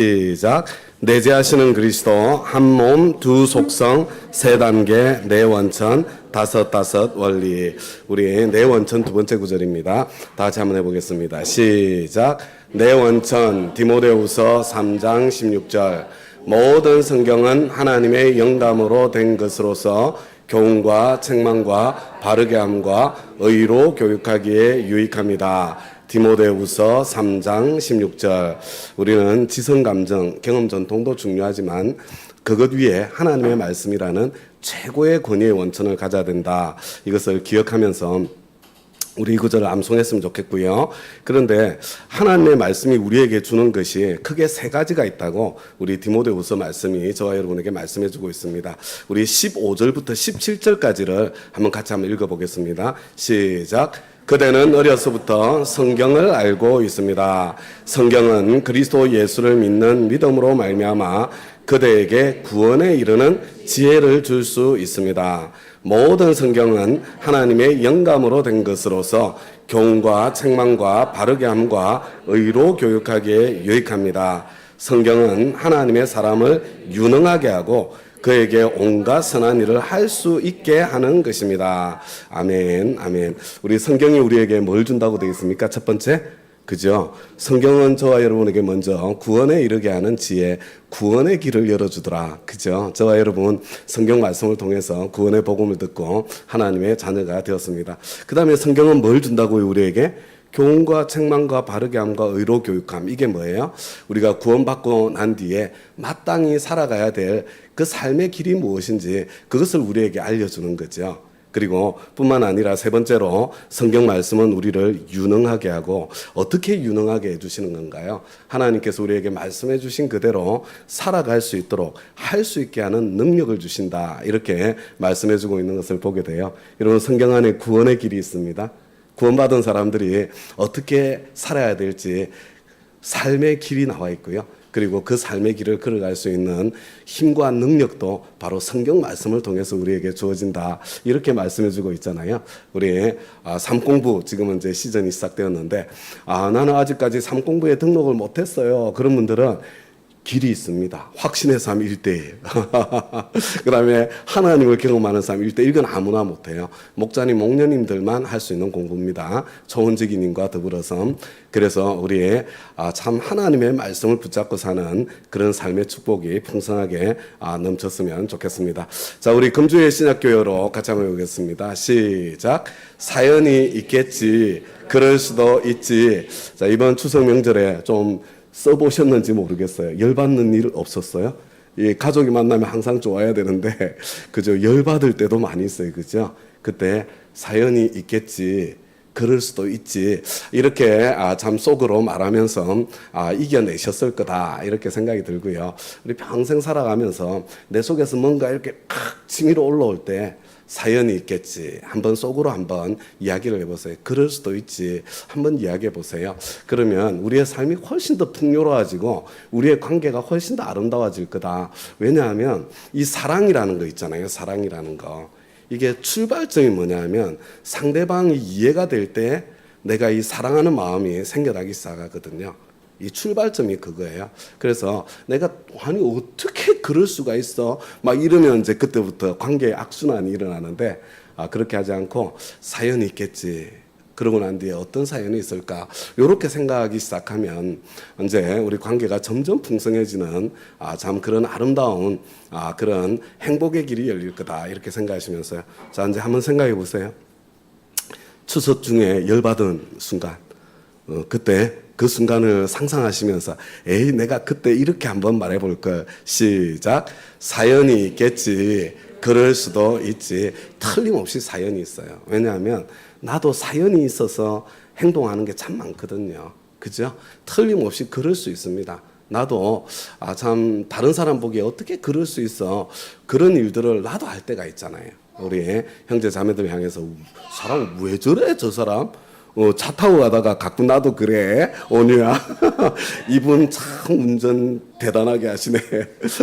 시작. 내재하시는 그리스도 한 몸 두 속성 세 단계 네 원천 다섯 원리. 우리 네 원천 두 번째 구절입니다. 다 같이 한번 해보겠습니다. 시작. 네 원천 디모데후서 3장 16절. 모든 성경은 하나님의 영감으로 된 것으로서 교훈과 책망과 바르게 함과 의로 교육하기에 유익합니다. 디모데후서 3장 16절. 우리는 지성 감정, 경험 전통도 중요하지만 그것 위에 하나님의 말씀이라는 최고의 권위의 원천을 가져야 된다. 이것을 기억하면서 우리 이 구절을 암송했으면 좋겠고요. 그런데 하나님의 말씀이 우리에게 주는 것이 크게 세 가지가 있다고 우리 디모데후서 말씀이 저와 여러분에게 말씀해주고 있습니다. 우리 15절부터 17절까지를 한번 같이 한번 읽어보겠습니다. 시작. 그대는 어려서부터 성경을 알고 있습니다. 성경은 그리스도 예수를 믿는 믿음으로 말미암아 그대에게 구원에 이르는 지혜를 줄 수 있습니다. 모든 성경은 하나님의 영감으로 된 것으로서 교훈과 책망과 바르게 함과 의로 교육하기에 유익합니다. 성경은 하나님의 사람을 유능하게 하고 그에게 온갖 선한 일을 할 수 있게 하는 것입니다. 아멘, 아멘. 우리 성경이 우리에게 뭘 준다고 되어 있습니까? 첫 번째, 그죠? 성경은 저와 여러분에게 먼저 구원에 이르게 하는 지혜, 구원의 길을 열어주더라. 그죠? 저와 여러분 성경 말씀을 통해서 구원의 복음을 듣고 하나님의 자녀가 되었습니다. 그 다음에 성경은 뭘 준다고요, 우리에게? 교훈과 책망과 바르게 함과 의로 교육함. 이게 뭐예요? 우리가 구원받고 난 뒤에 마땅히 살아가야 될 그 삶의 길이 무엇인지 그것을 우리에게 알려주는 거죠. 그리고 뿐만 아니라 세 번째로 성경 말씀은 우리를 유능하게 하고 어떻게 유능하게 해주시는 건가요? 하나님께서 우리에게 말씀해 주신 그대로 살아갈 수 있도록 할 수 있게 하는 능력을 주신다. 이렇게 말씀해 주고 있는 것을 보게 돼요. 여러분, 성경 안에 구원의 길이 있습니다. 구원받은 사람들이 어떻게 살아야 될지 삶의 길이 나와 있고요. 그리고 그 삶의 길을 걸어갈 수 있는 힘과 능력도 바로 성경 말씀을 통해서 우리에게 주어진다. 이렇게 말씀해 주고 있잖아요. 우리 삶 공부 지금은 이제 시즌이 시작되었는데 나는 아직까지 삶 공부에 등록을 못했어요. 그런 분들은 길이 있습니다. 확신의 삶 1대1. 그 다음에 하나님을 경험하는 삶 1대1. 이건 아무나 못해요. 목자님, 목녀님들만 할 수 있는 공부입니다. 초혼지기님과 더불어서. 그래서 우리의 참 하나님의 말씀을 붙잡고 사는 그런 삶의 축복이 풍성하게 넘쳤으면 좋겠습니다. 자, 우리 금주의 신약교회로 같이 한번 해보겠습니다. 시작. 사연이 있겠지. 그럴 수도 있지. 자, 이번 추석 명절에 좀 써보셨는지 모르겠어요. 열받는 일 없었어요? 이 가족이 만나면 항상 좋아야 되는데, 그죠? 열받을 때도 많이 있어요. 그죠? 그때 사연이 있겠지. 그럴 수도 있지. 이렇게 참 속으로 말하면서 이겨내셨을 거다. 이렇게 생각이 들고요. 우리 평생 살아가면서 내 속에서 뭔가 이렇게 팍 치밀어 올라올 때 사연이 있겠지. 한번 속으로 한번 이야기를 해보세요. 그럴 수도 있지. 한번 이야기해 보세요. 그러면 우리의 삶이 훨씬 더 풍요로워지고 우리의 관계가 훨씬 더 아름다워질 거다. 왜냐하면 이 사랑이라는 거 있잖아요. 사랑이라는 거. 이게 출발점이 뭐냐면 상대방이 이해가 될 때 내가 이 사랑하는 마음이 생겨나기 시작하거든요. 이 출발점이 그거예요. 그래서 내가 아니 어떻게 그럴 수가 있어? 막 이러면 이제 그때부터 관계의 악순환이 일어나는데 그렇게 하지 않고 사연이 있겠지. 그러고 난 뒤에 어떤 사연이 있을까? 이렇게 생각하기 시작하면 이제 우리 관계가 점점 풍성해지는 참 그런 아름다운 그런 행복의 길이 열릴 거다. 이렇게 생각하시면서요. 자, 이제 한번 생각해 보세요. 추석 중에 열받은 순간, 그때 그 순간을 상상하시면서 에이 내가 그때 이렇게 한번 말해볼 걸. 시작. 사연이 있겠지. 그럴 수도 있지. 틀림없이 사연이 있어요. 왜냐하면 나도 사연이 있어서 행동하는 게 참 많거든요. 그죠? 틀림없이 그럴 수 있습니다. 나도 참 다른 사람 보기에 어떻게 그럴 수 있어. 그런 일들을 나도 할 때가 있잖아요. 우리 형제 자매들 향해서 사람 왜 저래 저 사람? 차 타고 가다가 가끔 나도 그래. 오늘야 이분 참 운전 대단하게 하시네.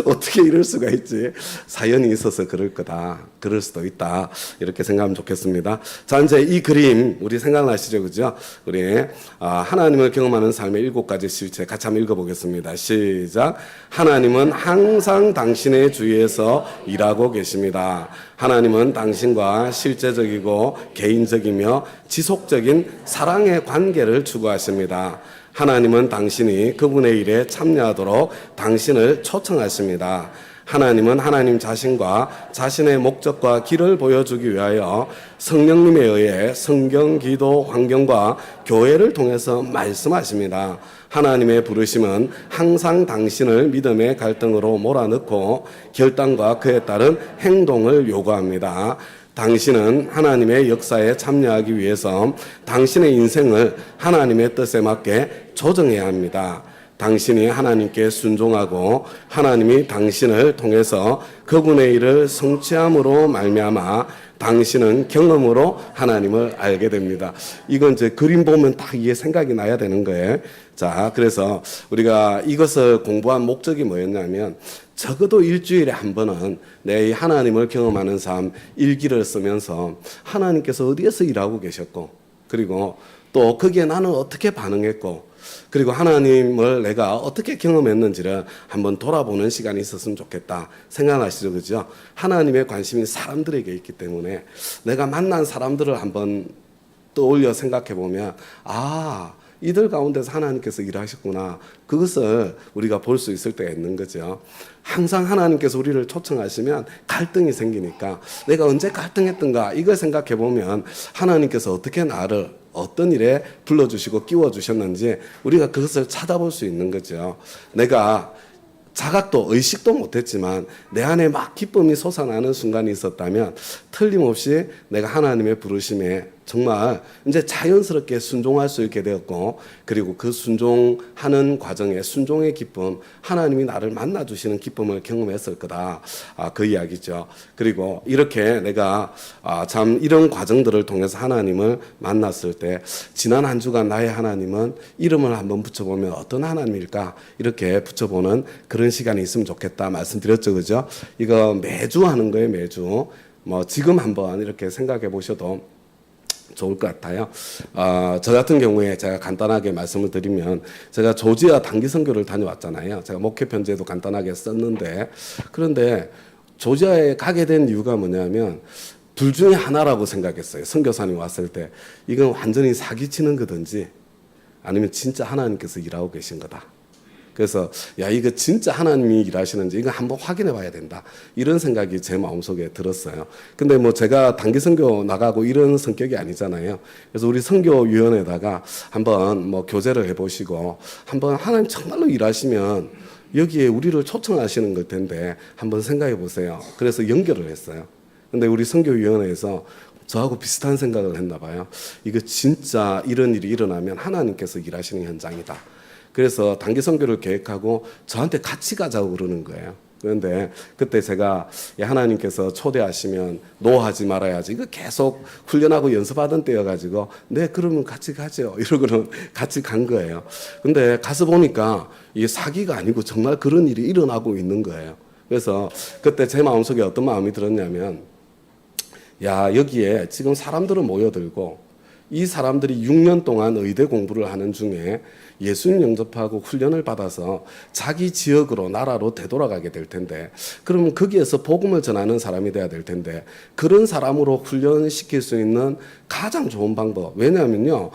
어떻게 이럴 수가 있지? 사연이 있어서 그럴 거다. 그럴 수도 있다. 이렇게 생각하면 좋겠습니다. 자, 이제 이 그림 우리 생각나시죠? 그죠? 우리 하나님을 경험하는 삶의 7가지 실체 같이 한번 읽어보겠습니다. 시작. 하나님은 항상 당신의 주위에서 일하고 계십니다. 하나님은 당신과 실제적이고 개인적이며 지속적인 사랑의 관계를 추구하십니다. 하나님은 당신이 그분의 일에 참여하도록 당신을 초청하십니다. 하나님은 하나님 자신과 자신의 목적과 길을 보여주기 위하여 성령님에 의해 성경, 기도, 환경과 교회를 통해서 말씀하십니다. 하나님의 부르심은 항상 당신을 믿음의 갈등으로 몰아넣고 결단과 그에 따른 행동을 요구합니다. 당신은 하나님의 역사에 참여하기 위해서 당신의 인생을 하나님의 뜻에 맞게 조정해야 합니다. 당신이 하나님께 순종하고 하나님이 당신을 통해서 그분의 일을 성취함으로 말미암아 당신은 경험으로 하나님을 알게 됩니다. 이건 이제 그림 보면 딱 이게 생각이 나야 되는 거예요. 자, 그래서 우리가 이것을 공부한 목적이 뭐였냐면 적어도 일주일에 한 번은 내 하나님을 경험하는 삶 일기를 쓰면서 하나님께서 어디에서 일하고 계셨고 그리고 또 거기에 나는 어떻게 반응했고 그리고 하나님을 내가 어떻게 경험했는지를 한번 돌아보는 시간이 있었으면 좋겠다 생각하시죠, 그죠? 하나님의 관심이 사람들에게 있기 때문에 내가 만난 사람들을 한번 떠올려 생각해 보면 이들 가운데서 하나님께서 일하셨구나. 그것을 우리가 볼 수 있을 때가 있는 거죠. 항상 하나님께서 우리를 초청하시면 갈등이 생기니까 내가 언제 갈등했던가 이걸 생각해 보면 하나님께서 어떻게 나를 어떤 일에 불러주시고 끼워주셨는지 우리가 그것을 찾아볼 수 있는 거죠. 내가 자각도 의식도 못했지만 내 안에 막 기쁨이 솟아나는 순간이 있었다면 틀림없이 내가 하나님의 부르심에 정말 이제 자연스럽게 순종할 수 있게 되었고 그리고 그 순종하는 과정에 순종의 기쁨 하나님이 나를 만나주시는 기쁨을 경험했을 거다. 그 이야기죠. 그리고 이렇게 내가 참 이런 과정들을 통해서 하나님을 만났을 때 지난 한 주간 나의 하나님은 이름을 한번 붙여보면 어떤 하나님일까 이렇게 붙여보는 그런 시간이 있으면 좋겠다 말씀드렸죠. 그죠? 이거 매주 하는 거예요. 매주. 지금 한번 이렇게 생각해 보셔도 좋을 것 같아요. 저 같은 경우에 제가 간단하게 말씀을 드리면 제가 조지아 단기 선교를 다녀왔잖아요. 제가 목회 편지에도 간단하게 썼는데 그런데 조지아에 가게 된 이유가 뭐냐면 둘 중에 하나라고 생각했어요. 선교사님 왔을 때 이건 완전히 사기치는 거든지 아니면 진짜 하나님께서 일하고 계신 거다. 그래서 이거 진짜 하나님이 일하시는지 이거 한번 확인해 봐야 된다. 이런 생각이 제 마음속에 들었어요. 근데 제가 단기 선교 나가고 이런 성격이 아니잖아요. 그래서 우리 선교위원회에다가 한번 교제를 해보시고 한번 하나님 정말로 일하시면 여기에 우리를 초청하시는 걸 텐데 한번 생각해 보세요. 그래서 연결을 했어요. 근데 우리 선교위원회에서 저하고 비슷한 생각을 했나 봐요. 이거 진짜 이런 일이 일어나면 하나님께서 일하시는 현장이다. 그래서 단기 선교를 계획하고 저한테 같이 가자고 그러는 거예요. 그런데 그때 제가 하나님께서 초대하시면 노하지 말아야지. 이거 계속 훈련하고 연습하던 때여가지고 네 그러면 같이 가죠. 이러고는 같이 간 거예요. 근데 가서 보니까 이게 사기가 아니고 정말 그런 일이 일어나고 있는 거예요. 그래서 그때 제 마음속에 어떤 마음이 들었냐면 여기에 지금 사람들은 모여들고 이 사람들이 6년 동안 의대 공부를 하는 중에 예수님 영접하고 훈련을 받아서 자기 지역으로 나라로 되돌아가게 될 텐데 그러면 거기에서 복음을 전하는 사람이 돼야 될 텐데 그런 사람으로 훈련시킬 수 있는 가장 좋은 방법 왜냐하면요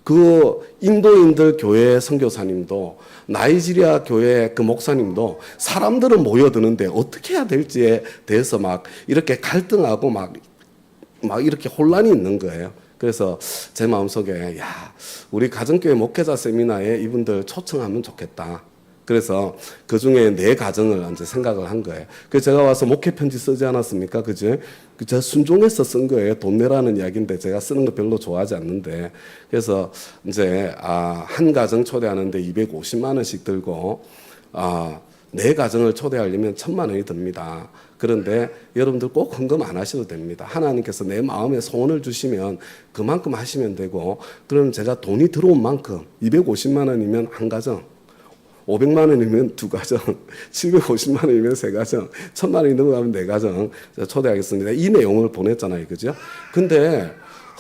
그 인도인들 교회 선교사님도 나이지리아 교회 그 목사님도 사람들은 모여드는데 어떻게 해야 될지에 대해서 막 이렇게 갈등하고 막 이렇게 혼란이 있는 거예요. 그래서 제 마음속에 우리 가정교회 목회자 세미나에 이분들 초청하면 좋겠다. 그래서 그중에 4가정을 이제 생각을 한 거예요. 그래서 제가 와서 목회 편지 쓰지 않았습니까? 그죠? 제가 순종해서 쓴 거예요. 돈 내라는 이야기인데 제가 쓰는 거 별로 좋아하지 않는데. 그래서 이제 한 가정 초대하는데 250만 원씩 들고 4가정을 초대하려면 1,000만 원이 듭니다. 그런데 여러분들 꼭 헌금 안 하셔도 됩니다. 하나님께서 내 마음에 소원을 주시면 그만큼 하시면 되고 그럼 제가 돈이 들어온 만큼 250만 원이면 한 가정 500만 원이면 2가정, 750만 원이면 3가정, 1000만 원이 넘어가면 4가정 초대하겠습니다. 이 내용을 보냈잖아요. 그죠? 근데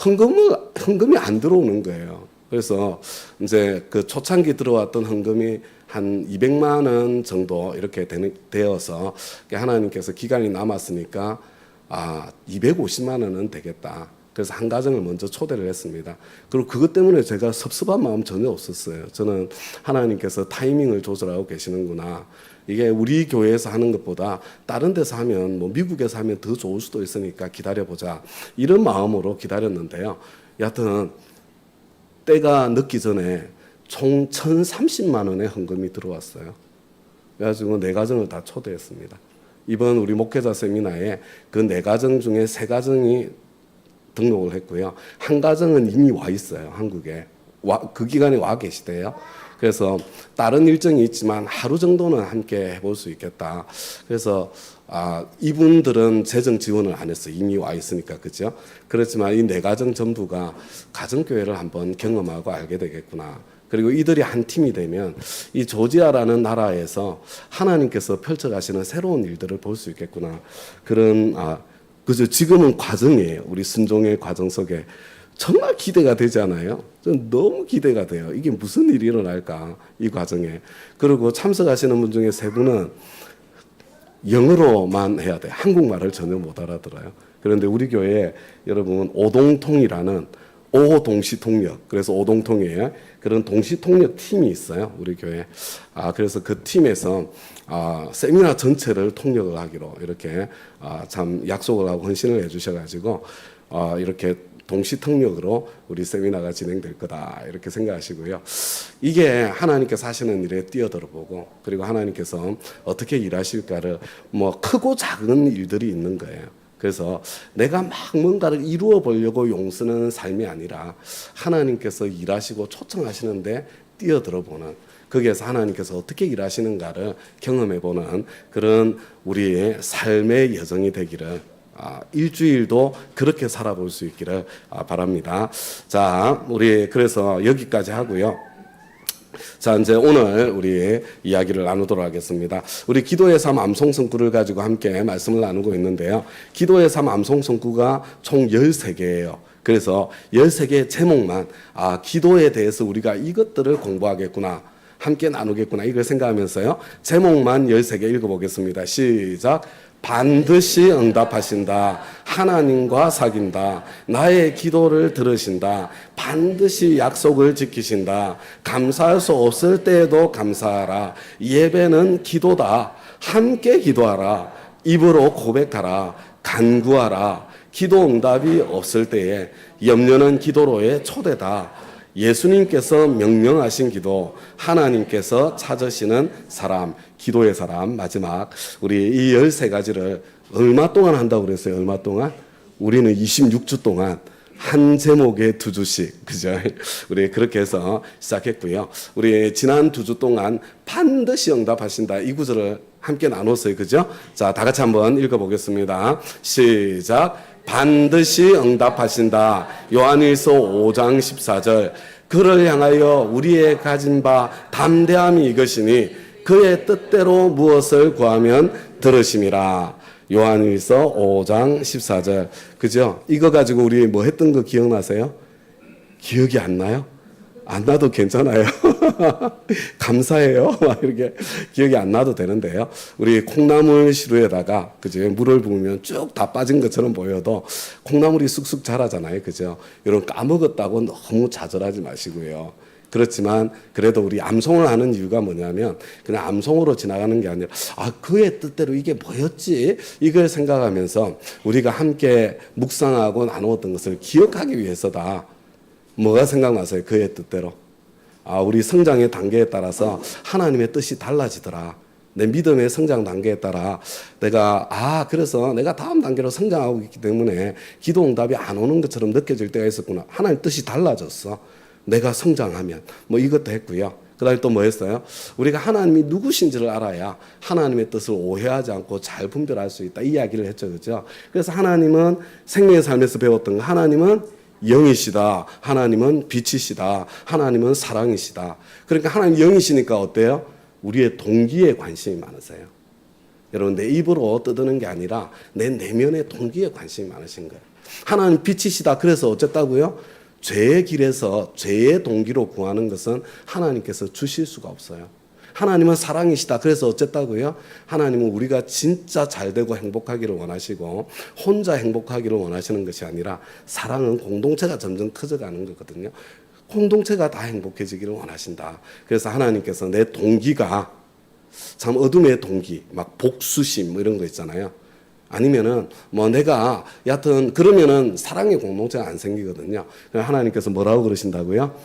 헌금이 안 들어오는 거예요. 그래서 이제 그 초창기 들어왔던 헌금이 한 200만 원 정도 이렇게 되어서 하나님께서 기간이 남았으니까 250만 원은 되겠다. 그래서 한 가정을 먼저 초대를 했습니다. 그리고 그것 때문에 제가 섭섭한 마음 전혀 없었어요. 저는 하나님께서 타이밍을 조절하고 계시는구나. 이게 우리 교회에서 하는 것보다 다른 데서 하면 뭐 미국에서 하면 더 좋을 수도 있으니까 기다려보자. 이런 마음으로 기다렸는데요. 여하튼 때가 늦기 전에 총 1,030만 원의 헌금이 들어왔어요. 그래가지고 4가정을 다 초대했습니다. 이번 우리 목회자 세미나에 그 4가정 중에 3가정이 등록을 했고요. 한 가정은 이미 와 있어요. 한국에. 그 기간에 와 계시대요. 그래서 다른 일정이 있지만 하루 정도는 함께 해볼 수 있겠다. 그래서 이분들은 재정 지원을 안 했어요. 이미 와 있으니까. 그죠? 그렇지만 이 4가정 전부가 가정교회를 한번 경험하고 알게 되겠구나. 그리고 이들이 한 팀이 되면 이 조지아라는 나라에서 하나님께서 펼쳐가시는 새로운 일들을 볼 수 있겠구나. 그런 그죠? 지금은 과정이에요. 우리 순종의 과정 속에 정말 기대가 되지 않아요? 저는 너무 기대가 돼요. 이게 무슨 일이 일어날까? 이 과정에. 그리고 참석하시는 분 중에 3분은 영어로만 해야 돼요. 한국말을 전혀 못 알아들어요. 그런데 우리 교회에 여러분 오동통이라는 오동시통역, 그래서 오동통이에요. 그런 동시통역 팀이 있어요. 우리 교회에. 그래서 그 팀에서 세미나 전체를 통역을 하기로 이렇게 참 약속을 하고 헌신을 해주셔가지고 이렇게 동시통역으로 우리 세미나가 진행될 거다 이렇게 생각하시고요. 이게 하나님께서 하시는 일에 뛰어들어보고 그리고 하나님께서 어떻게 일하실까를 뭐 크고 작은 일들이 있는 거예요. 그래서 내가 막 뭔가를 이루어 보려고 용쓰는 삶이 아니라 하나님께서 일하시고 초청하시는데 뛰어들어보는, 거기에서 하나님께서 어떻게 일하시는가를 경험해보는 그런 우리의 삶의 여정이 되기를, 일주일도 그렇게 살아볼 수 있기를 바랍니다. 자, 우리 그래서 여기까지 하고요. 자, 이제 오늘 우리 이야기를 나누도록 하겠습니다. 우리 기도의 삶 암송성구를 가지고 함께 말씀을 나누고 있는데요. 기도의 삶 암송성구가 총 13개예요. 그래서 13개의 제목만 기도에 대해서 우리가 이것들을 공부하겠구나, 함께 나누겠구나, 이걸 생각하면서요. 제목만 13개 읽어보겠습니다. 시작. 반드시 응답하신다. 하나님과 사귄다. 나의 기도를 들으신다. 반드시 약속을 지키신다. 감사할 수 없을 때에도 감사하라. 예배는 기도다. 함께 기도하라. 입으로 고백하라. 간구하라. 기도 응답이 없을 때에 염려는 기도로의 초대다. 예수님께서 명령하신 기도, 하나님께서 찾으시는 사람, 기도의 사람. 마지막 우리 이 13가지를 얼마 동안 한다고 그랬어요? 얼마 동안? 우리는 26주 동안 한 제목에 2주씩, 그죠? 우리 그렇게 해서 시작했고요. 우리 지난 2주 동안 반드시 응답하신다, 이 구절을 함께 나눴어요. 그죠? 자, 다 같이 한번 읽어보겠습니다. 시작. 반드시 응답하신다. 요한일서 5장 14절. 그를 향하여 우리의 가진 바 담대함이 이것이니 그의 뜻대로 무엇을 구하면 들으심이라. 요한일서 5장 14절. 그죠? 이거 가지고 우리 뭐 했던 거 기억나세요? 기억이 안 나요? 안 나도 괜찮아요. 감사해요. 막 이렇게 기억이 안 나도 되는데요. 우리 콩나물 시루에다가 그죠? 물을 부으면 쭉 다 빠진 것처럼 보여도 콩나물이 쑥쑥 자라잖아요. 그죠? 이런 까먹었다고 너무 좌절하지 마시고요. 그렇지만 그래도 우리 암송을 하는 이유가 뭐냐면 그냥 암송으로 지나가는 게 아니라 그의 뜻대로 이게 뭐였지? 이걸 생각하면서 우리가 함께 묵상하고 나누었던 것을 기억하기 위해서다. 뭐가 생각나세요? 그의 뜻대로. 우리 성장의 단계에 따라서 하나님의 뜻이 달라지더라. 내 믿음의 성장 단계에 따라 내가 그래서 내가 다음 단계로 성장하고 있기 때문에 기도 응답이 안 오는 것처럼 느껴질 때가 있었구나. 하나님 뜻이 달라졌어. 내가 성장하면 뭐 이것도 했고요. 그 다음에 또 뭐 했어요? 우리가 하나님이 누구신지를 알아야 하나님의 뜻을 오해하지 않고 잘 분별할 수 있다, 이 이야기를 했죠. 그죠? 그래서 하나님은 생명의 삶에서 배웠던 거, 하나님은 영이시다. 하나님은 빛이시다. 하나님은 사랑이시다. 그러니까 하나님 영이시니까 어때요? 우리의 동기에 관심이 많으세요. 여러분, 내 입으로 떠드는 게 아니라 내 내면의 동기에 관심이 많으신 거예요. 하나님 빛이시다. 그래서 어쨌다고요? 죄의 길에서 죄의 동기로 구하는 것은 하나님께서 주실 수가 없어요. 하나님은 사랑이시다. 그래서 어쨌다고요? 하나님은 우리가 진짜 잘되고 행복하기를 원하시고 혼자 행복하기를 원하시는 것이 아니라 사랑은 공동체가 점점 커져가는 거거든요. 공동체가 다 행복해지기를 원하신다. 그래서 하나님께서 내 동기가 참 어둠의 동기, 막 복수심 뭐 이런 거 있잖아요. 아니면은 뭐 내가 여하튼 그러면은 사랑의 공동체가 안 생기거든요. 하나님께서 뭐라고 그러신다고요?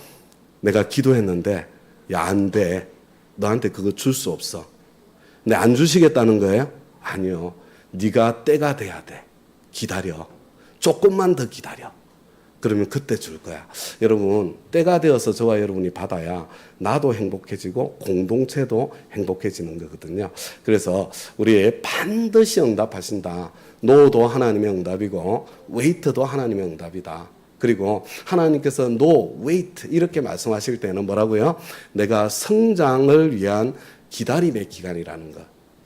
내가 기도했는데 야, 안 돼. 너한테 그거 줄 수 없어. 근데 안 주시겠다는 거예요? 아니요. 네가 때가 돼야 돼. 기다려. 조금만 더 기다려. 그러면 그때 줄 거야. 여러분, 때가 되어서 저와 여러분이 받아야 나도 행복해지고 공동체도 행복해지는 거거든요. 그래서 우리 반드시 응답하신다. 노도 하나님의 응답이고 웨이트도 하나님의 응답이다. 그리고 하나님께서 no wait 이렇게 말씀하실 때는 뭐라고요? 내가 성장을 위한 기다림의 기간이라는 거.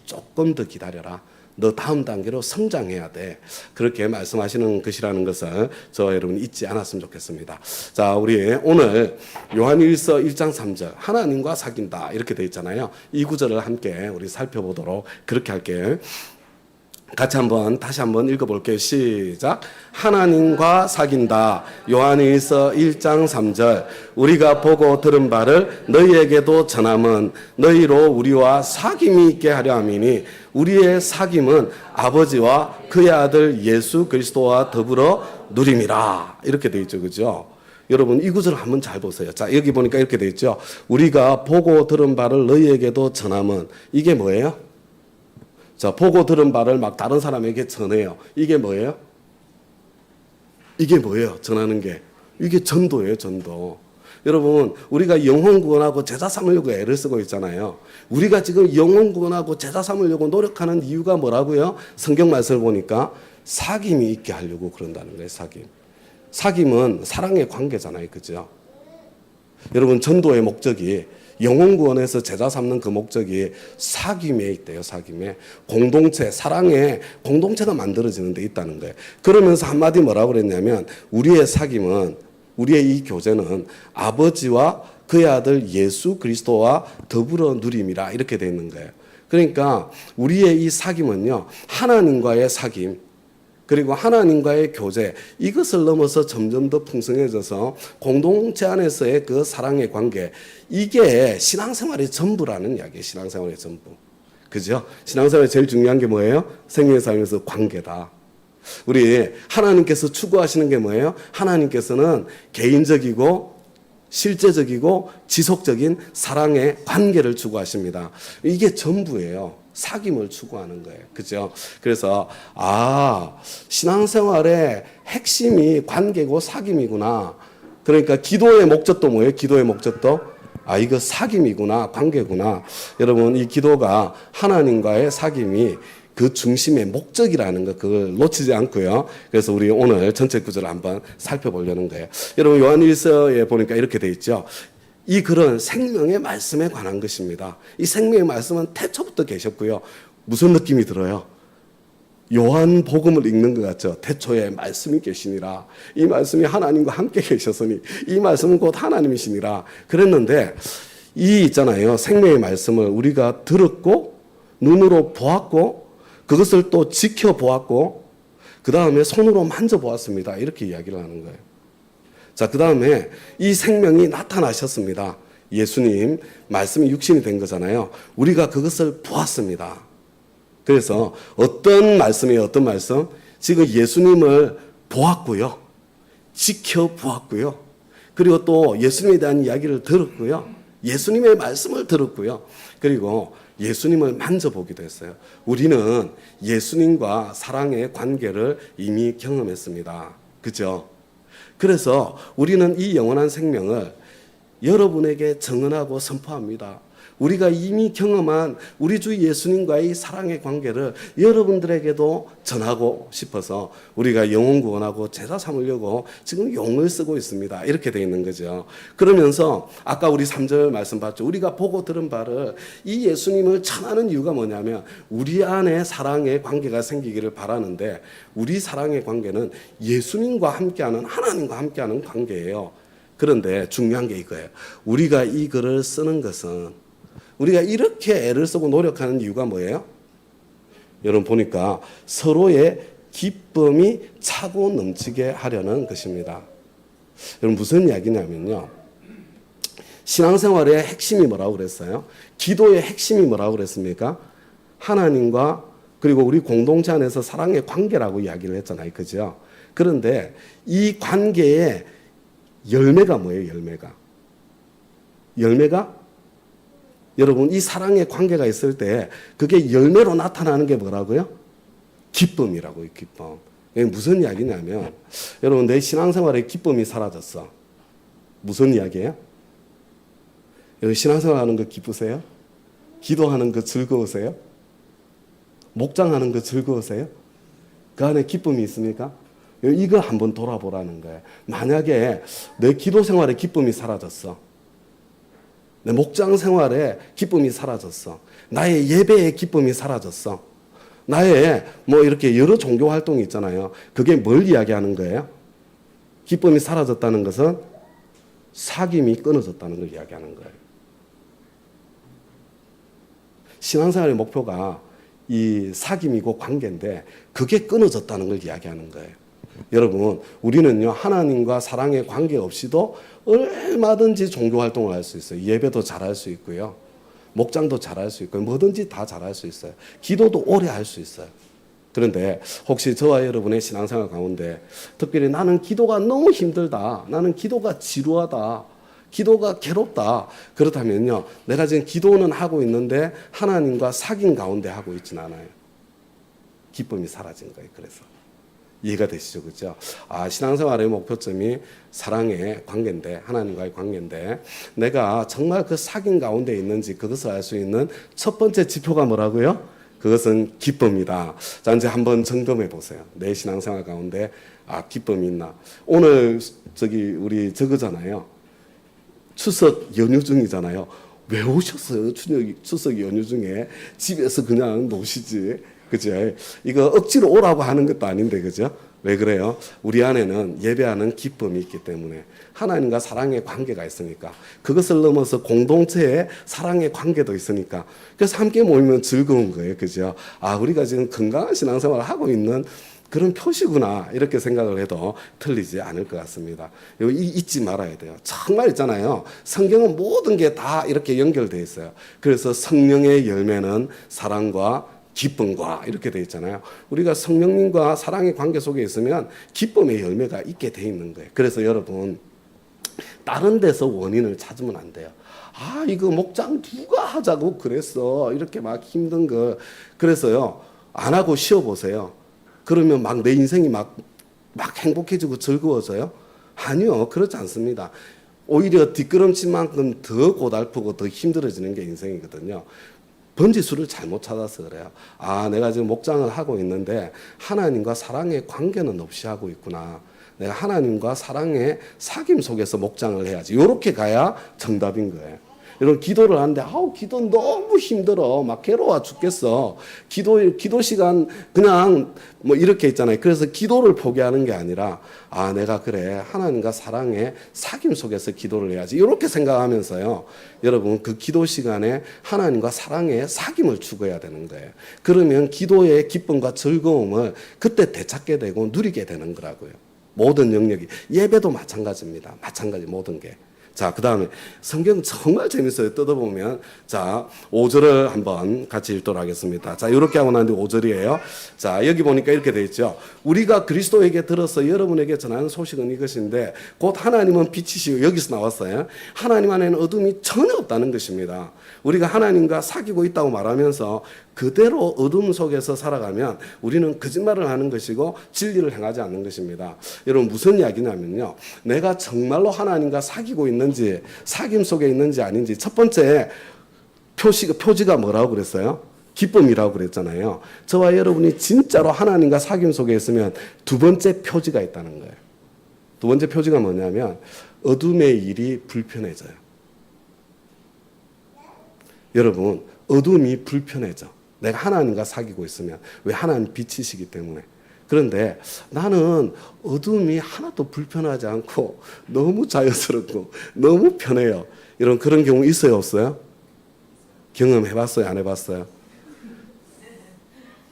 조금 더 기다려라. 너 다음 단계로 성장해야 돼. 그렇게 말씀하시는 것이라는 것을 저와 여러분 잊지 않았으면 좋겠습니다. 자, 우리 오늘 요한일서 1장 3절 하나님과 사귄다 이렇게 되어 있잖아요. 이 구절을 함께 우리 살펴보도록 그렇게 할게요. 같이 다시 한번 읽어볼게요. 시작. 하나님과 사귄다. 요한일서 1장 3절. 우리가 보고 들은 바를 너희에게도 전함은 너희로 우리와 사귐이 있게 하려 함이니 우리의 사귐은 아버지와 그의 아들 예수 그리스도와 더불어 누림이라. 이렇게 되어 있죠. 그죠? 여러분 이 구절을 한번 잘 보세요. 자, 여기 보니까 이렇게 되어 있죠. 우리가 보고 들은 바를 너희에게도 전함은 이게 뭐예요? 자, 보고 들은 바를 막 다른 사람에게 전해요. 이게 뭐예요? 이게 뭐예요? 전하는 게. 이게 전도예요, 전도. 여러분, 우리가 영혼 구원하고 제자 삼으려고 애를 쓰고 있잖아요. 우리가 지금 영혼 구원하고 제자 삼으려고 노력하는 이유가 뭐라고요? 성경 말씀을 보니까 사귐이 있게 하려고 그런다는 거예요, 사귐. 사귐은 사랑의 관계잖아요, 그죠? 여러분, 전도의 목적이 영혼 구원에서 제자 삼는 그 목적이 사귐에 있대요. 사귐에. 공동체, 사랑의 공동체가 만들어지는 데 있다는 거예요. 그러면서 한마디 뭐라고 그랬냐면 우리의 사귐은 우리의 이 교제는 아버지와 그의 아들 예수 그리스도와 더불어 누림이라 이렇게 되어 있는 거예요. 그러니까 우리의 이 사귐은요. 하나님과의 사귐 그리고 하나님과의 교제 이것을 넘어서 점점 더 풍성해져서 공동체 안에서의 그 사랑의 관계 이게 신앙생활의 전부라는 이야기예요. 신앙생활의 전부. 그죠? 신앙생활에 제일 중요한 게 뭐예요? 생명의 삶에서 관계다. 우리 하나님께서 추구하시는 게 뭐예요? 하나님께서는 개인적이고 실제적이고 지속적인 사랑의 관계를 추구하십니다. 이게 전부예요. 사귐을 추구하는 거예요. 그죠? 그래서 신앙생활의 핵심이 관계고 사귐이구나. 그러니까 기도의 목적도 뭐예요? 기도의 목적도 이거 사귐이구나. 관계구나. 여러분 이 기도가 하나님과의 사귐이 그 중심의 목적이라는 거 그걸 놓치지 않고요. 그래서 우리 오늘 전체 구절을 한번 살펴보려는 거예요. 여러분 요한일서에 보니까 이렇게 돼 있죠. 이 글은 생명의 말씀에 관한 것입니다. 이 생명의 말씀은 태초부터 계셨고요. 무슨 느낌이 들어요? 요한복음을 읽는 것 같죠. 태초에 말씀이 계시니라. 이 말씀이 하나님과 함께 계셨으니 이 말씀은 곧 하나님이시니라. 그랬는데 이 있잖아요. 생명의 말씀을 우리가 들었고 눈으로 보았고 그것을 또 지켜보았고 그 다음에 손으로 만져보았습니다. 이렇게 이야기를 하는 거예요. 자, 그 다음에 이 생명이 나타나셨습니다. 예수님 말씀이 육신이 된 거잖아요. 우리가 그것을 보았습니다. 그래서 어떤 말씀이에요? 어떤 말씀? 지금 예수님을 보았고요. 지켜보았고요. 그리고 또 예수님에 대한 이야기를 들었고요. 예수님의 말씀을 들었고요. 그리고 예수님을 만져보기도 했어요. 우리는 예수님과 사랑의 관계를 이미 경험했습니다. 그죠? 그래서 우리는 이 영원한 생명을 여러분에게 증언하고 선포합니다. 우리가 이미 경험한 우리 주 예수님과의 사랑의 관계를 여러분들에게도 전하고 싶어서 우리가 영혼 구원하고 제사 삼으려고 지금 용을 쓰고 있습니다. 이렇게 돼 있는 거죠. 그러면서 아까 우리 3절 말씀 봤죠. 우리가 보고 들은 바를 이 예수님을 전하는 이유가 뭐냐면 우리 안에 사랑의 관계가 생기기를 바라는데 우리 사랑의 관계는 예수님과 함께하는 하나님과 함께하는 관계예요. 그런데 중요한 게 이거예요. 우리가 이 글을 쓰는 것은 우리가 이렇게 애를 쓰고 노력하는 이유가 뭐예요? 여러분 보니까 서로의 기쁨이 차고 넘치게 하려는 것입니다. 여러분 무슨 이야기냐면요. 신앙생활의 핵심이 뭐라고 그랬어요? 기도의 핵심이 뭐라고 그랬습니까? 하나님과 그리고 우리 공동체 안에서 사랑의 관계라고 이야기를 했잖아요. 그죠? 그런데 이 관계의 열매가 뭐예요? 열매가 여러분 이 사랑의 관계가 있을 때 그게 열매로 나타나는 게 뭐라고요? 기쁨이라고요. 기쁨. 이게 무슨 이야기냐면 여러분 내 신앙생활의 기쁨이 사라졌어. 무슨 이야기예요? 여러분 신앙생활하는 거 기쁘세요? 기도하는 거 즐거우세요? 목장하는 거 즐거우세요? 그 안에 기쁨이 있습니까? 이거 한번 돌아보라는 거예요. 만약에 내 기도 생활에 기쁨이 사라졌어. 내 목장 생활에 기쁨이 사라졌어. 나의 예배에 기쁨이 사라졌어. 나의 뭐 이렇게 여러 종교 활동이 있잖아요. 그게 뭘 이야기하는 거예요? 기쁨이 사라졌다는 것은 사귐이 끊어졌다는 걸 이야기하는 거예요. 신앙생활의 목표가 이 사귐이고 관계인데 그게 끊어졌다는 걸 이야기하는 거예요. 여러분 우리는요 하나님과 사랑의 관계 없이도 얼마든지 종교 활동을 할 수 있어요. 예배도 잘할 수 있고요. 목장도 잘할 수 있고요. 뭐든지 다 잘할 수 있어요. 기도도 오래 할 수 있어요. 그런데 혹시 저와 여러분의 신앙생활 가운데 특별히 나는 기도가 너무 힘들다. 나는 기도가 지루하다. 기도가 괴롭다. 그렇다면요. 내가 지금 기도는 하고 있는데 하나님과 사귐 가운데 하고 있지는 않아요. 기쁨이 사라진 거예요. 그래서. 이해가 되시죠? 그죠? 신앙생활의 목표점이 사랑의 관계인데, 하나님과의 관계인데, 내가 정말 그 사귐 가운데 있는지 그것을 알 수 있는 첫 번째 지표가 뭐라고요? 그것은 기쁨이다. 자, 이제 한번 점검해 보세요. 내 신앙생활 가운데, 기쁨이 있나? 오늘, 우리 저거잖아요. 추석 연휴 중이잖아요. 왜 오셨어요? 추석 연휴 중에 집에서 그냥 노시지. 그죠? 이거 억지로 오라고 하는 것도 아닌데, 그죠? 왜 그래요? 우리 안에는 예배하는 기쁨이 있기 때문에 하나님과 사랑의 관계가 있으니까 그것을 넘어서 공동체의 사랑의 관계도 있으니까 그래서 함께 모이면 즐거운 거예요. 그죠? 우리가 지금 건강한 신앙생활을 하고 있는 그런 표시구나 이렇게 생각을 해도 틀리지 않을 것 같습니다. 이거 잊지 말아야 돼요. 정말 있잖아요. 성경은 모든 게 다 이렇게 연결되어 있어요. 그래서 성령의 열매는 사랑과 기쁨과 이렇게 되어 있잖아요. 우리가 성령님과 사랑의 관계 속에 있으면 기쁨의 열매가 있게 되어 있는 거예요. 그래서 여러분 다른 데서 원인을 찾으면 안 돼요. 이거 목장 누가 하자고 그랬어. 이렇게 막 힘든 거. 그래서요. 안 하고 쉬어보세요. 그러면 막 내 인생이 막 행복해지고 즐거워져요? 아니요. 그렇지 않습니다. 오히려 뒷걸음질만큼 더 고달프고 더 힘들어지는 게 인생이거든요. 번지수를 잘못 찾아서 그래요. 내가 지금 목장을 하고 있는데 하나님과 사랑의 관계는 없이 하고 있구나. 내가 하나님과 사랑의 사귐 속에서 목장을 해야지. 이렇게 가야 정답인 거예요. 여러분 기도를 하는데 기도 너무 힘들어. 막 괴로워 죽겠어. 기도 시간 그냥 뭐 이렇게 있잖아요. 그래서 기도를 포기하는 게 아니라 내가 그래 하나님과 사랑의 사귐 속에서 기도를 해야지. 이렇게 생각하면서요. 여러분 그 기도 시간에 하나님과 사랑의 사귐을 추구해야 되는 거예요. 그러면 기도의 기쁨과 즐거움을 그때 되찾게 되고 누리게 되는 거라고요. 모든 영역이. 예배도 마찬가지입니다. 마찬가지 모든 게. 자, 그 다음에 성경 정말 재밌어요. 뜯어보면. 자, 5절을 한번 같이 읽도록 하겠습니다. 자, 이렇게 하고 난 뒤 5절이에요. 자, 여기 보니까 이렇게 되어 있죠. 우리가 그리스도에게 들어서 여러분에게 전하는 소식은 이것인데 곧 하나님은 빛이시요. 여기서 나왔어요. 하나님 안에는 어둠이 전혀 없다는 것입니다. 우리가 하나님과 사귀고 있다고 말하면서 그대로 어둠 속에서 살아가면 우리는 거짓말을 하는 것이고 진리를 행하지 않는 것입니다. 여러분 무슨 이야기냐면요. 내가 정말로 하나님과 사귀고 있는지 사귐 속에 있는지 아닌지 첫 번째 표지가 뭐라고 그랬어요? 기쁨이라고 그랬잖아요. 저와 여러분이 진짜로 하나님과 사귐 속에 있으면 두 번째 표지가 있다는 거예요. 두 번째 표지가 뭐냐면 어둠의 일이 불편해져요. 여러분, 어둠이 불편해져. 내가 하나님과 사귀고 있으면. 왜? 하나님 빛이시기 때문에. 그런데 나는 어둠이 하나도 불편하지 않고 너무 자연스럽고 너무 편해요. 이런 그런 경우 있어요, 없어요? 경험해봤어요, 안 해봤어요?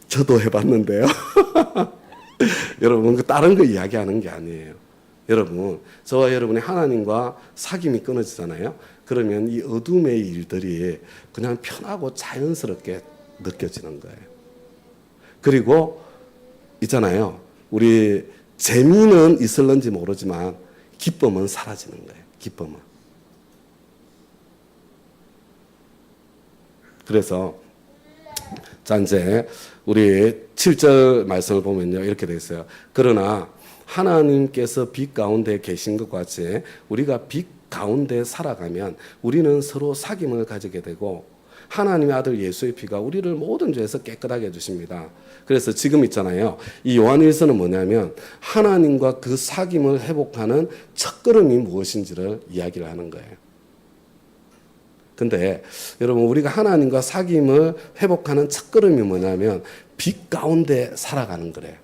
저도 해봤는데요. 여러분, 다른 거 이야기하는 게 아니에요. 여러분, 저와 여러분이 하나님과 사귐이 끊어지잖아요. 그러면 이 어둠의 일들이 그냥 편하고 자연스럽게 느껴지는 거예요. 그리고 있잖아요. 우리 재미는 있을런지 모르지만 기쁨은 사라지는 거예요. 기쁨은. 그래서 자, 이제 우리 7절 말씀을 보면요. 이렇게 되어 있어요. 그러나 하나님께서 빛 가운데 계신 것 같이 우리가 빛 가운데 살아가면 우리는 서로 사귐을 가지게 되고 하나님의 아들 예수의 피가 우리를 모든 죄에서 깨끗하게 해주십니다. 그래서 지금 있잖아요. 이 요한일서는 뭐냐면 하나님과 그 사귐을 회복하는 첫걸음이 무엇인지를 이야기를 하는 거예요. 근데 여러분, 우리가 하나님과 사귐을 회복하는 첫걸음이 뭐냐면 빛 가운데 살아가는 거래요.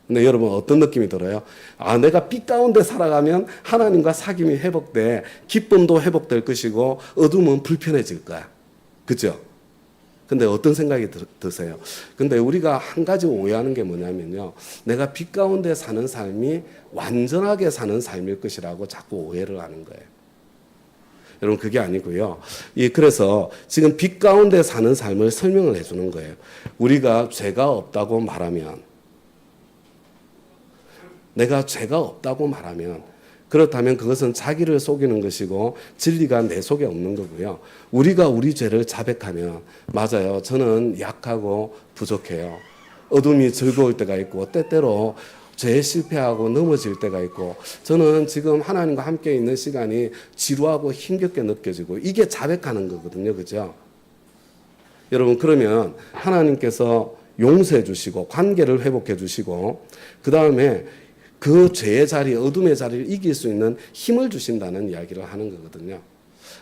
근데 여러분, 어떤 느낌이 들어요? 아, 내가 빛 가운데 살아가면 하나님과 사귐이 회복돼 기쁨도 회복될 것이고 어둠은 불편해질 거야. 그죠? 근데 어떤 생각이 드세요? 근데 우리가 한 가지 오해하는 게 뭐냐면요. 내가 빛 가운데 사는 삶이 완전하게 사는 삶일 것이라고 자꾸 오해를 하는 거예요. 여러분, 그게 아니고요. 그래서 지금 빛 가운데 사는 삶을 설명을 해주는 거예요. 우리가 죄가 없다고 말하면, 내가 죄가 없다고 말하면, 그렇다면 그것은 자기를 속이는 것이고 진리가 내 속에 없는 거고요. 우리가 우리 죄를 자백하면, 맞아요. 저는 약하고 부족해요. 어둠이 즐거울 때가 있고 때때로 죄에 실패하고 넘어질 때가 있고 저는 지금 하나님과 함께 있는 시간이 지루하고 힘겹게 느껴지고 이게 자백하는 거거든요. 그죠? 여러분, 그러면 하나님께서 용서해 주시고 관계를 회복해 주시고 그 다음에 그 죄의 자리, 어둠의 자리를 이길 수 있는 힘을 주신다는 이야기를 하는 거거든요.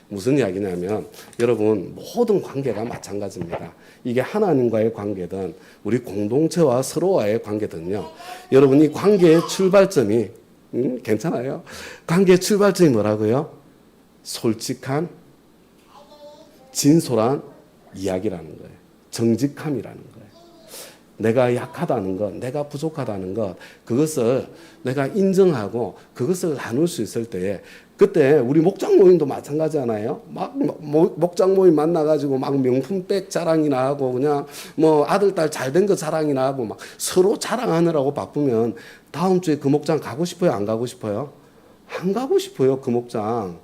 무슨 이야기냐면 여러분, 모든 관계가 마찬가지입니다. 이게 하나님과의 관계든 우리 공동체와 서로와의 관계든요. 여러분, 이 관계의 출발점이 괜찮아요? 관계의 출발점이 뭐라고요? 솔직한 진솔한 이야기라는 거예요. 정직함이라는 거예요. 내가 약하다는 것, 내가 부족하다는 것, 그것을 내가 인정하고 그것을 나눌 수 있을 때에 그때 우리 목장 모임도 마찬가지잖아요. 막 목장 모임 만나가지고 막 명품백 자랑이나 하고 그냥 뭐 아들 딸 잘된 거 자랑이나 하고 막 서로 자랑하느라고 바쁘면 다음 주에 그 목장 가고 싶어요? 안 가고 싶어요? 안 가고 싶어요. 그 목장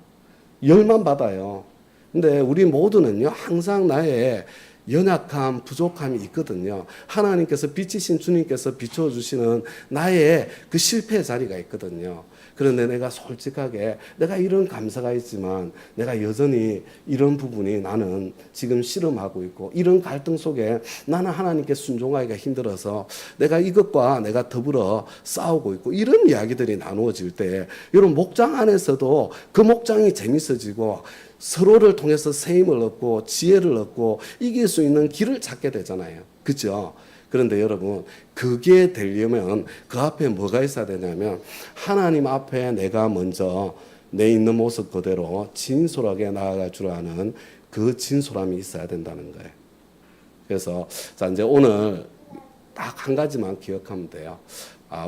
열만 받아요. 근데 우리 모두는요 항상 나의 연약함, 부족함이 있거든요. 하나님께서 빛이신 주님께서 비춰주시는 나의 그 실패의 자리가 있거든요. 그런데 내가 솔직하게 내가 이런 감사가 있지만 내가 여전히 이런 부분이 나는 지금 씨름하고 있고 이런 갈등 속에 나는 하나님께 순종하기가 힘들어서 내가 이것과 내가 더불어 싸우고 있고 이런 이야기들이 나누어질 때 여러분, 목장 안에서도 그 목장이 재밌어지고 서로를 통해서 세임을 얻고 지혜를 얻고 이길 수 있는 길을 찾게 되잖아요. 그렇죠? 그런데 여러분, 그게 되려면 그 앞에 뭐가 있어야 되냐면 하나님 앞에 내가 먼저 내 있는 모습 그대로 진솔하게 나아갈 줄 아는 그 진솔함이 있어야 된다는 거예요. 그래서 자, 이제 오늘 딱 한 가지만 기억하면 돼요.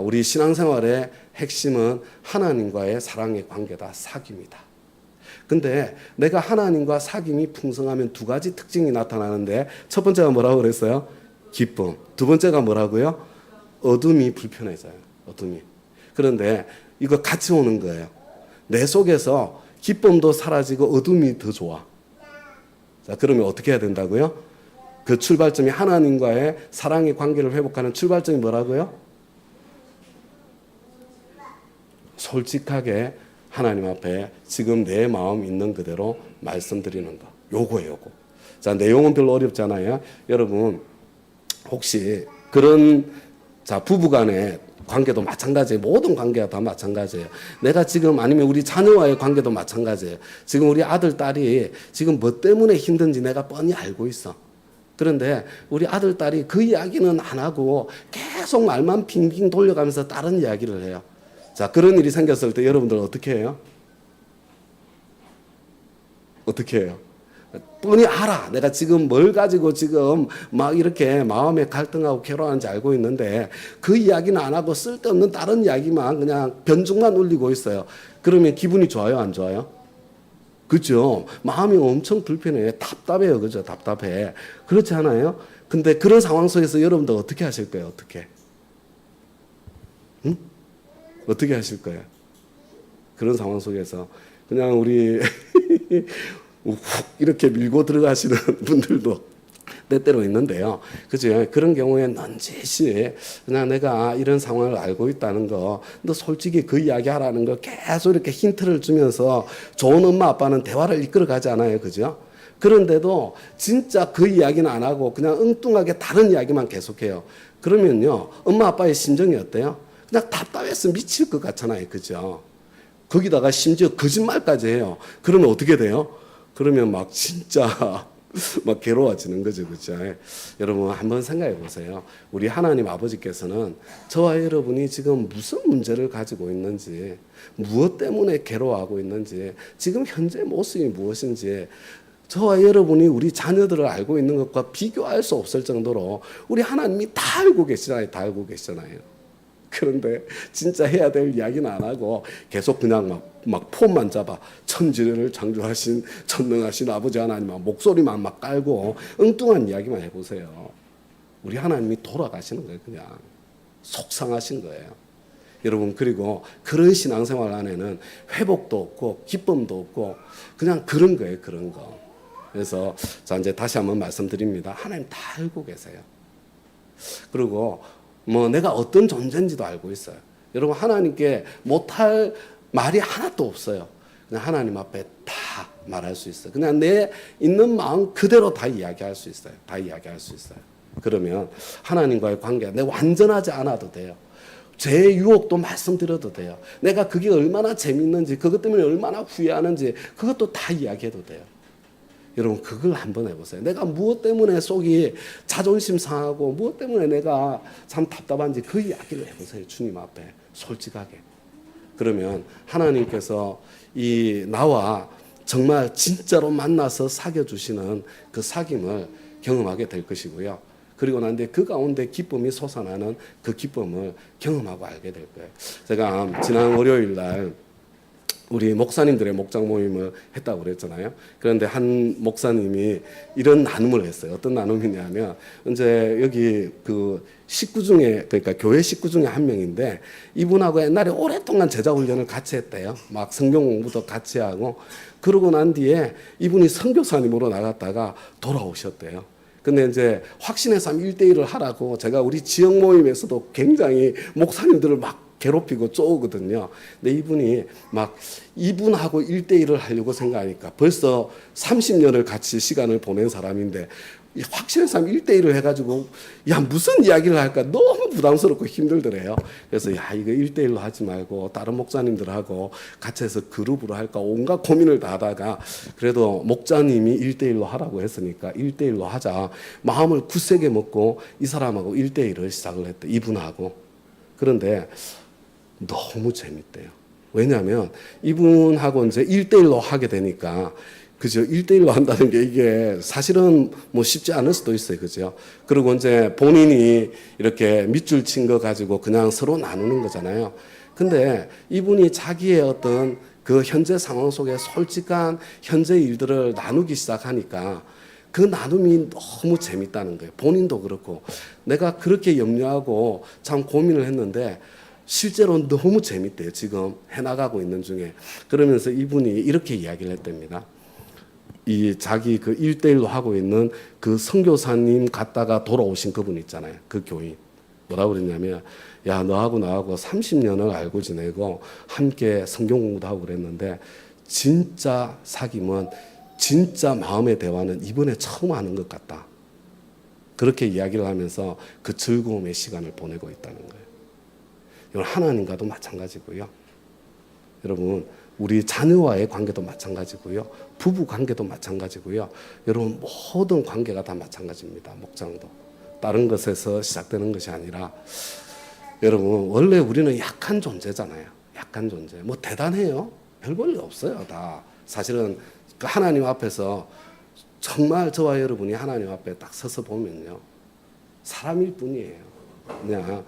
우리 신앙생활의 핵심은 하나님과의 사랑의 관계다, 사귐이다. 근데 내가 하나님과 사귐이 풍성하면 두 가지 특징이 나타나는데 첫 번째가 뭐라고 그랬어요? 기쁨. 두 번째가 뭐라고요? 어둠이 불편해져요. 어둠이. 그런데 이거 같이 오는 거예요. 내 속에서 기쁨도 사라지고 어둠이 더 좋아. 자, 그러면 어떻게 해야 된다고요? 그 출발점이 하나님과의 사랑의 관계를 회복하는 출발점이 뭐라고요? 솔직하게 하나님 앞에 지금 내 마음 있는 그대로 말씀드리는 거. 요거예요, 요거. 자, 내용은 별로 어렵잖아요. 여러분 혹시 그런 자 부부간의 관계도 마찬가지예요. 모든 관계가 다 마찬가지예요. 내가 지금 아니면 우리 자녀와의 관계도 마찬가지예요. 지금 우리 아들 딸이 지금 뭐 때문에 힘든지 내가 뻔히 알고 있어. 그런데 우리 아들 딸이 그 이야기는 안 하고 계속 말만 빙빙 돌려가면서 다른 이야기를 해요. 자, 그런 일이 생겼을 때 여러분들 어떻게 해요? 어떻게 해요? 뻔히 알아. 내가 지금 뭘 가지고 지금 막 이렇게 마음에 갈등하고 괴로워하는지 알고 있는데 그 이야기는 안 하고 쓸데없는 다른 이야기만 그냥 변죽만 울리고 있어요. 그러면 기분이 좋아요? 안 좋아요? 그죠? 마음이 엄청 불편해요. 답답해요. 그죠? 답답해. 그렇지 않아요? 근데 그런 상황 속에서 여러분들 어떻게 하실 거예요? 어떻게? 응? 어떻게 하실 거예요? 그런 상황 속에서 그냥 우리 훅 이렇게 밀고 들어가시는 분들도 때때로 있는데요. 그죠? 그런 경우에 넌지시 그냥 내가 이런 상황을 알고 있다는 거, 너 솔직히 그 이야기 하라는 거 계속 이렇게 힌트를 주면서 좋은 엄마 아빠는 대화를 이끌어 가지 않아요. 그죠? 그런데도 진짜 그 이야기는 안 하고 그냥 엉뚱하게 다른 이야기만 계속해요. 그러면요, 엄마 아빠의 심정이 어때요? 그냥 답답해서 미칠 것 같잖아요. 그죠? 거기다가 심지어 거짓말까지 해요. 그러면 어떻게 돼요? 그러면 막 진짜 막 괴로워지는 거죠. 그죠? 여러분 한번 생각해 보세요. 우리 하나님 아버지께서는 저와 여러분이 지금 무슨 문제를 가지고 있는지, 무엇 때문에 괴로워하고 있는지, 지금 현재 모습이 무엇인지, 저와 여러분이 우리 자녀들을 알고 있는 것과 비교할 수 없을 정도로 우리 하나님이 다 알고 계시잖아요. 다 알고 계시잖아요. 그런데 진짜 해야 될 이야기는 안 하고 계속 그냥 막 폼만 잡아 천지를 창조하신 전능하신 아버지 하나님 목소리만 막 깔고 엉뚱한 이야기만 해보세요. 우리 하나님이 돌아가시는 거예요. 그냥 속상하신 거예요. 여러분, 그리고 그런 신앙생활 안에는 회복도 없고 기쁨도 없고 그냥 그런 거예요. 그런 거. 그래서 자, 이제 다시 한번 말씀드립니다. 하나님 다 알고 계세요. 그리고 뭐 내가 어떤 존재인지도 알고 있어요. 여러분, 하나님께 못할 말이 하나도 없어요. 그냥 하나님 앞에 다 말할 수 있어요. 그냥 내 있는 마음 그대로 다 이야기할 수 있어요. 다 이야기할 수 있어요. 그러면 하나님과의 관계가 내가 완전하지 않아도 돼요. 제 유혹도 말씀드려도 돼요. 내가 그게 얼마나 재밌는지, 그것 때문에 얼마나 후회하는지 그것도 다 이야기해도 돼요. 여러분, 그걸 한번 해보세요. 내가 무엇 때문에 속이 자존심 상하고 무엇 때문에 내가 참 답답한지 그 이야기를 해보세요. 주님 앞에 솔직하게. 그러면 하나님께서 이 나와 정말 진짜로 만나서 사귀어주시는 그 사귐을 경험하게 될 것이고요. 그리고 난 뒤에 그 가운데 기쁨이 솟아나는 그 기쁨을 경험하고 알게 될 거예요. 제가 지난 월요일 날 우리 목사님들의 목장 모임을 했다고 그랬잖아요. 그런데 한 목사님이 이런 나눔을 했어요. 어떤 나눔이냐면 이제 여기 그 식구 중에, 그러니까 교회 식구 중에 한 명인데 이분하고 옛날에 오랫동안 제자 훈련을 같이 했대요. 막 성경 공부도 같이 하고, 그러고 난 뒤에 이분이 선교사님으로 나갔다가 돌아오셨대요. 근데 이제 확신의 삶 1대1을 하라고 제가 우리 지역 모임에서도 굉장히 목사님들을 막 괴롭히고 쪼우거든요. 근데 이분이 막 이분하고 1대1을 하려고 생각하니까 벌써 30년을 같이 시간을 보낸 사람인데 확실한 사람 1대1을 해가지고 야 무슨 이야기를 할까 너무 부담스럽고 힘들더래요. 그래서 야 이거 1대1로 하지 말고 다른 목사님들하고 같이 해서 그룹으로 할까 온갖 고민을 다 하다가 그래도 목자님이 1대1로 하라고 했으니까 1대1로 하자 마음을 굳세게 먹고 이 사람하고 1대1을 시작을 했대. 이분하고. 그런데 너무 재밌대요. 왜냐하면 이분하고 이제 1대1로 하게 되니까, 그죠? 1대1로 한다는 게 이게 사실은 뭐 쉽지 않을 수도 있어요. 그죠? 그리고 이제 본인이 이렇게 밑줄 친 거 가지고 그냥 서로 나누는 거잖아요. 근데 이분이 자기의 어떤 그 현재 상황 속에 솔직한 현재 일들을 나누기 시작하니까 그 나눔이 너무 재밌다는 거예요. 본인도 그렇고 내가 그렇게 염려하고 참 고민을 했는데 실제로 너무 재밌대요. 지금 해나가고 있는 중에. 그러면서 이분이 이렇게 이야기를 했답니다. 이 자기 그 1대1로 하고 있는 그 선교사님 갔다가 돌아오신 그분 있잖아요. 그 교인. 뭐라고 그랬냐면 야 너하고 나하고 30년을 알고 지내고 함께 성경 공부도 하고 그랬는데 진짜 사귐은 진짜 마음의 대화는 이번에 처음 하는 것 같다. 그렇게 이야기를 하면서 그 즐거움의 시간을 보내고 있다는 거예요. 이건 하나님과도 마찬가지고요. 여러분, 우리 자녀와의 관계도 마찬가지고요. 부부 관계도 마찬가지고요. 여러분, 모든 관계가 다 마찬가지입니다. 목장도. 다른 것에서 시작되는 것이 아니라, 여러분, 원래 우리는 약한 존재잖아요. 약한 존재. 뭐 대단해요. 별 볼일 없어요. 다. 사실은 그 하나님 앞에서 정말 저와 여러분이 하나님 앞에 딱 서서 보면요. 사람일 뿐이에요. 그냥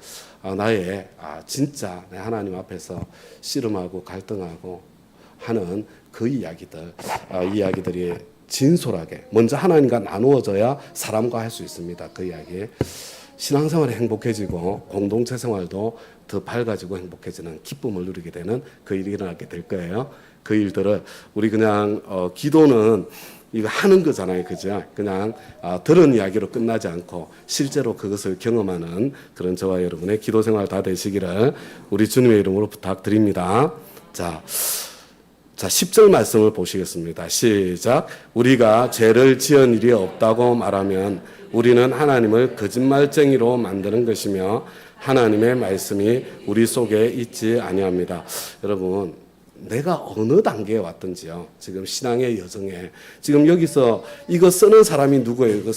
나의 진짜 내 하나님 앞에서 씨름하고 갈등하고 하는 그 이야기들, 이야기들이 진솔하게 먼저 하나님과 나누어져야 사람과 할 수 있습니다. 그 이야기. 신앙생활이 행복해지고 공동체 생활도 더 밝아지고 행복해지는 기쁨을 누리게 되는 그 일이 일어나게 될 거예요. 그 일들을 우리 그냥 기도는 이거 하는 거잖아요. 그죠? 그냥 들은 이야기로 끝나지 않고 실제로 그것을 경험하는 그런 저와 여러분의 기도 생활 다 되시기를 우리 주님의 이름으로 부탁드립니다. 자, 10절 말씀을 보시겠습니다. 시작. 우리가 죄를 지은 일이 없다고 말하면 우리는 하나님을 거짓말쟁이로 만드는 것이며 하나님의 말씀이 우리 속에 있지 아니합니다. 여러분, 내가 어느 단계에 왔든지요. 지금 신앙의 여정에 지금 여기서 이거 쓰는 사람이 누구예요? 이거